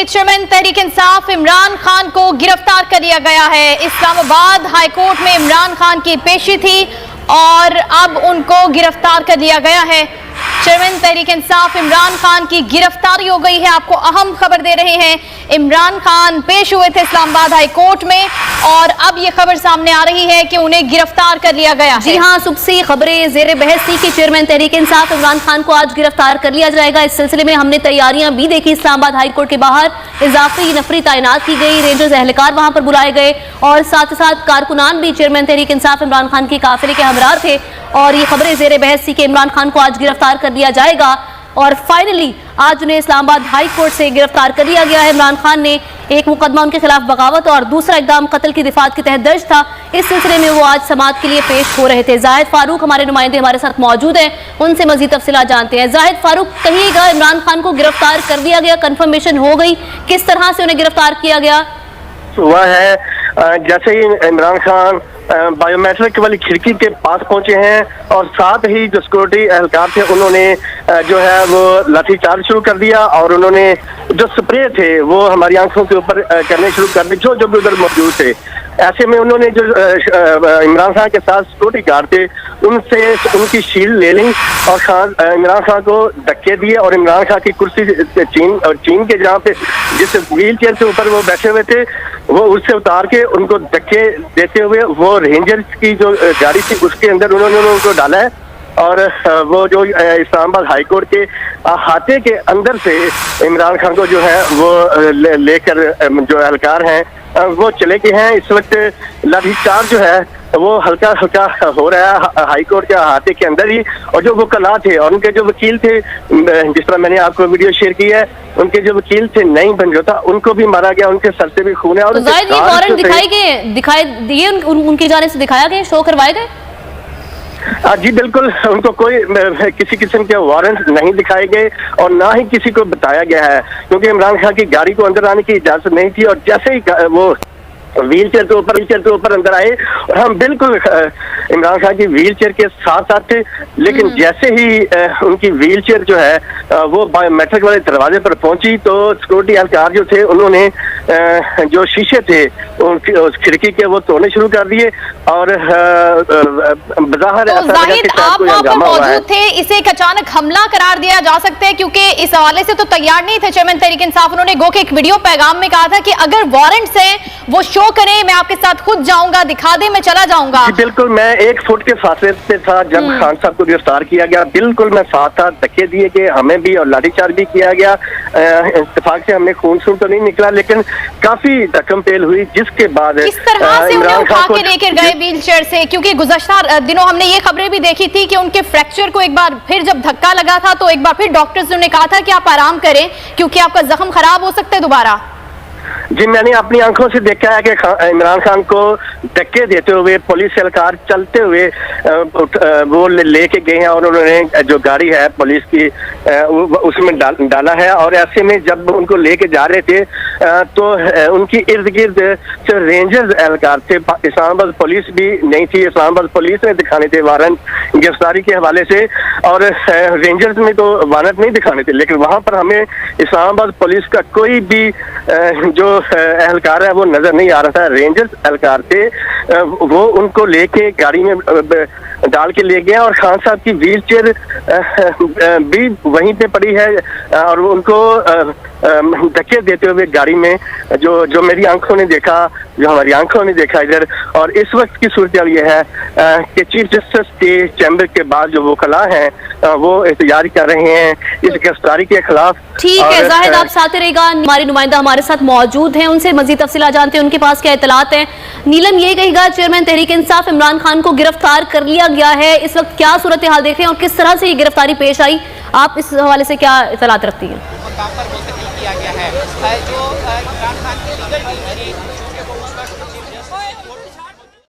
Chairman Tehreek Insaf Imran Khan को गिरफ्तार कर लिया गया है। इस्लामाबाद हाई कोर्ट में इमरान खान की पेशी थी और अब उनको गिरफ्तार कर लिया गया है। चेयरमैन तहरीक इंसाफ इमरान खान की गिरफ्तारी हो गई है। आपको अहम खबर दे रहे हैं, इमरान खान पेश हुए थे इस्लामाबाद हाई कोर्ट में और अब ये खबर सामने आ रही है कि उन्हें गिरफ्तार कर लिया गया है। जी हाँ, सुबह से खबरें ज़ेर बहस थी कि चेयरमैन तहरीक इंसाफ इमरान खान को आज गिरफ्तार कर लिया जाएगा। इस सिलसिले में हमने तैयारियां भी देखी। इस्लामाबाद हाई कोर्ट के बाहर इजाफी नफरी तैनात की गई, रेंजर्स एहलकार वहां पर बुलाए गए और साथ साथ कारकुनान भी चेयरमैन तहरीक इंसाफ इमरान खान की काफिले के हमराह थे। और ये खबरें ज़ेर बहस थी कि इमरान खान को आज गिरफ्तार कर लिया जाएगा और फाइनली आज उन्हें इस्लामाबाद हाई कोर्ट से गिरफ्तार कर लिया गया है। इमरान खान ने एक मुकदमा उनके खिलाफ बगावत और दूसरा इकदाम कत्ल की दिफात के तहत दर्ज था। इस सिलसिले में वो आज समाअत के लिए पेश हो रहे थे। जाहिद फारूक हमारे नुमाइंदे हमारे साथ मौजूद हैं, उनसे मजीद तफसीलात जानते हैं। जाहिद फारूक, कहिएगा, इमरान खान को गिरफ्तार कर दिया गया, कंफर्मेशन हो गई, किस तरह से उन्हें गिरफ्तार किया गया? वह है जैसे ही इमरान खान बायोमेट्रिक वाली खिड़की के पास पहुंचे हैं और साथ ही जो सिक्योरिटी एहलकार थे उन्होंने जो है वो लाठीचार्ज शुरू कर दिया और उन्होंने जो स्प्रे थे वो हमारी आंखों के ऊपर करने शुरू कर दिए जो भी उधर मौजूद थे। ऐसे में उन्होंने जो इमरान खान के साथ सिक्योरिटी गार्ड थे उनसे उनकी शील्ड ले ली और इमरान खान को धक्के दिए और इमरान खान की कुर्सी चीन के जहाँ पे जिस व्हील चेयर के ऊपर वो बैठे हुए थे वो उससे उतार के उनको धक्के देते हुए वो रेंजर्स की जो गाड़ी थी उसके अंदर उन्होंने उनको डाला है और वो जो इस्लामाबाद हाई कोर्ट के अहाते के अंदर से इमरान खान को जो है वो लेकर जो एहलकार हैं वो चले गए हैं। इस वक्त लाठीचार्ज जो है वो हल्का हल्का हो रहा है हाई कोर्ट के अहाते के अंदर ही। और जो वकला थे और उनके जो वकील थे, जिस तरह मैंने आपको वीडियो शेयर की है, उनके जो वकील थे नईम बंजोता उनको भी मारा गया, उनके सर से भी खून है। और ये वारंट दिखाई दिए उनकी जानिब से दिखाया गया, शो करवाए गए? जी बिल्कुल, उनको कोई किसी किस्म के वारंट नहीं दिखाए गए और ना ही किसी को बताया गया है क्योंकि इमरान खान की गाड़ी को अंदर आने की इजाजत नहीं थी। और जैसे ही वो व्हील चेयर के ऊपर अंदर आए और हम बिल्कुल इमरान खान की व्हील चेयर के साथ साथ थे, लेकिन जैसे ही उनकी व्हील चेयर जो है वो बायोमेट्रिक वाले दरवाजे पर पहुंची तो सिक्योरिटी एहलकार जो थे उन्होंने जो शीशे थे उस खिड़की के वो तोड़ने शुरू कर दिए और बज़ाहिर आप वहां पर मौजूद थे, इसे एक अचानक हमला करार दिया जा सकता है क्योंकि इस हवाले से तो तैयार नहीं थे चेयरमैन तहरीक इंसाफ। उन्होंने गो के एक वीडियो पैगाम में कहा था कि अगर वारंट्स हैं वो शो करें, मैं आपके साथ खुद जाऊंगा, दिखा दे, मैं चला जाऊंगा। बिल्कुल, मैं 1 फुट के फासले पे था जब खान साहब को गिरफ्तार किया गया। बिल्कुल मैं साथ था, धक्के दिए गए हमें भी और लाठीचार्ज भी किया गया। इत्तेफाक से हमने खून तो नहीं निकला लेकिन काफी धक्कम पेल हुई, जिसके बाद किस तरह से उन्हें उठा के लेकर गए व्हील चेयर से, क्योंकि गुज़श्ता दिनों हमने ये खबरें भी देखी थी कि उनके फ्रैक्चर को एक बार फिर जब धक्का लगा था तो एक बार फिर डॉक्टर्स ने कहा था कि आप आराम करें क्योंकि आपका जख्म खराब हो सकता है दोबारा। जी, मैंने अपनी आंखों से देखा है कि इमरान खान को धक्के देते हुए पुलिस एहलकार चलते हुए वो लेके गए हैं और उन्होंने जो गाड़ी है पुलिस की उसमें डाला है। और ऐसे में जब उनको लेके जा रहे थे तो उनकी इर्द गिर्द सिर्फ रेंजर्स एहलकार थे, इस्लामाबाद पुलिस भी नहीं थी। इस्लामाबाद पुलिस ने दिखाने थे वारंट गिरफ्तारी के हवाले से और रेंजर्स में तो वारंट नहीं दिखाने थे, लेकिन वहाँ पर हमें इस्लामाबाद पुलिस का कोई भी जो एहलकार है वो नजर नहीं आ रहा था। रेंजर्स एहलकार थे, वो उनको लेके गाड़ी में डाल के ले गया और खान साहब की व्हील चेयर भी वहीं पे पड़ी है और उनको धक्के देते हुए गाड़ी में जो मेरी आंखों ने देखा, जो हमारी आंखों ने देखा इधर। और इस वक्त की सूरत ये है कि चीफ जस्टिस के चैम्बर के बाद जो वकला हैं वो एहतजाज कर रहे हैं इस गिरफ्तारी के खिलाफ। ठीक है जाहिद, आप साथ रहेगा, हमारे नुमाइंदा हमारे साथ मौजूद हैं, उनसे मजीद तफसीलात जानते हैं, उनके पास क्या इतलात हैं। नीलम, ये कहेगा चेयरमैन तहरीक इंसाफ इमरान खान को गिरफ्तार कर लिया गया है, इस वक्त क्या सूरत हाल देख रहे हैं और किस तरह से ये गिरफ्तारी पेश आई, आप इस हवाले से क्या इतलात रखती हैं?